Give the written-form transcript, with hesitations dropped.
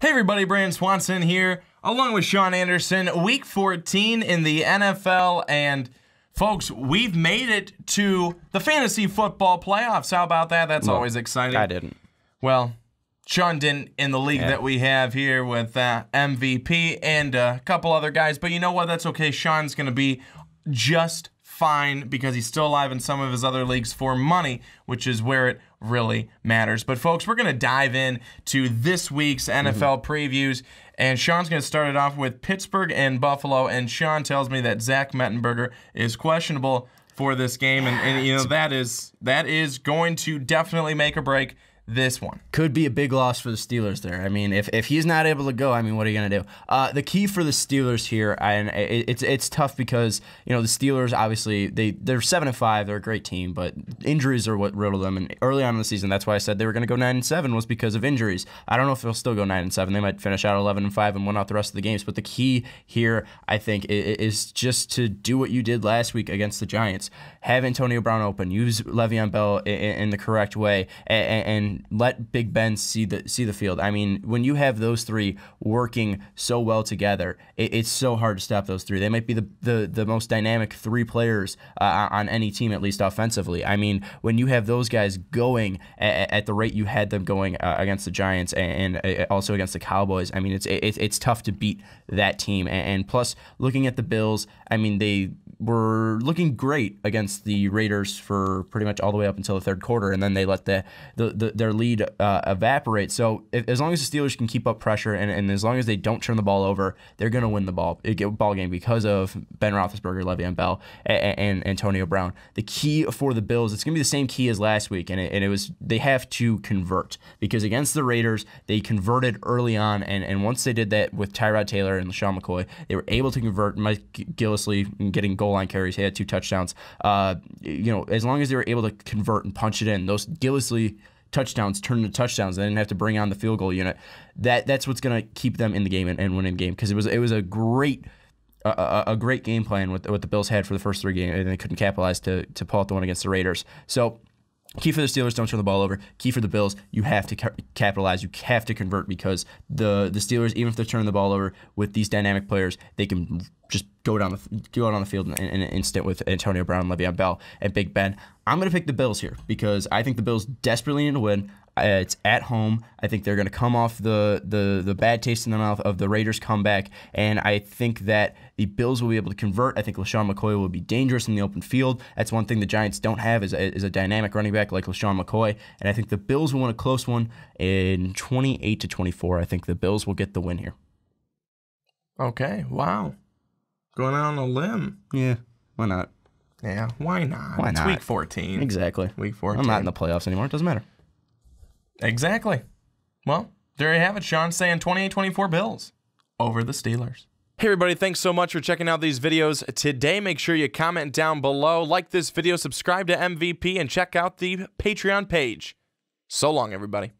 Hey everybody, Brandon Swanson here, along with Sean Anderson. Week 14 in the NFL, and folks, we've made it to the fantasy football playoffs. How about that? That's always exciting. I didn't. Well, Sean didn't in the league that we have here with MVP and a couple other guys, but you know what? That's okay. Sean's going to be just fine because he's still alive in some of his other leagues for money, which is where it really matters. But folks, we're going to dive in to this week's NFL previews, and Sean's going to start it off with Pittsburgh and Buffalo, and Sean tells me that Zach Mettenberger is questionable for this game, and you know that is going to definitely make or break this one. Could be a big loss for the Steelers there. I mean, if he's not able to go, I mean, what are you going to do? The key for the Steelers here, and it's tough because, you know, the Steelers, obviously, they're 7-5. They're a great team, but injuries are what riddled them. And early on in the season, that's why I said they were going to go 9-7 was because of injuries. I don't know if they'll still go 9-7. They might finish out 11-5 and win out the rest of the games. But the key here, I think, is just to do what you did last week against the Giants. Have Antonio Brown open. Use Le'Veon Bell in the correct way, and let Big Ben see the field. I mean, when you have those three working so well together, it's so hard to stop those three. They might be the most dynamic three players on any team, at least offensively. I mean, when you have those guys going at the rate you had them going against the Giants and also against the Cowboys, I mean, it's tough to beat that team. And plus, looking at the Bills, I mean, they were looking great against the Raiders for pretty much all the way up until the third quarter, and then they let their lead evaporate. So as long as the Steelers can keep up pressure and as long as they don't turn the ball over, they're going to win the ball game because of Ben Roethlisberger, Le'Veon Bell, and Antonio Brown. The key for the Bills, it's going to be the same key as last week, and it was they have to convert because against the Raiders, they converted early on, and once they did that with Tyrod Taylor and LaShawn McCoy, they were able to convert. Mike Gillislee getting goal line carries, he had 2 touchdowns. You know, as long as they were able to convert and punch it in, those Gillislee touchdowns turned into touchdowns. They didn't have to bring on the field goal unit. That's what's going to keep them in the game and winning the game because it was a great game plan what the Bills had for the first 3 games, and they couldn't capitalize to pull out the one against the Raiders. So key for the Steelers, don't turn the ball over. Key for the Bills, you have to capitalize. You have to convert because the Steelers, even if they're turning the ball over with these dynamic players, they can just go out on the field in an instant with Antonio Brown, Le'Veon Bell, and Big Ben. I'm going to pick the Bills here because I think the Bills desperately need to win. It's at home. I think they're going to come off the bad taste in the mouth of the Raiders comeback, and I think that the Bills will be able to convert. I think LaShawn McCoy will be dangerous in the open field. That's one thing the Giants don't have is a dynamic running back like LaShawn McCoy, and I think the Bills will win a close one in 28-24. I think the Bills will get the win here. Okay, wow. Going out on a limb. Yeah, why not? Yeah, why not? Why not? It's week 14. Exactly. Week 14. I'm not in the playoffs anymore. It doesn't matter. Exactly. Well, there you have it. Sean saying 28-24 Bills over the Steelers. Hey everybody, thanks so much for checking out these videos today. Make sure you comment down below, like this video, subscribe to MVP, and check out the Patreon page. So long, everybody.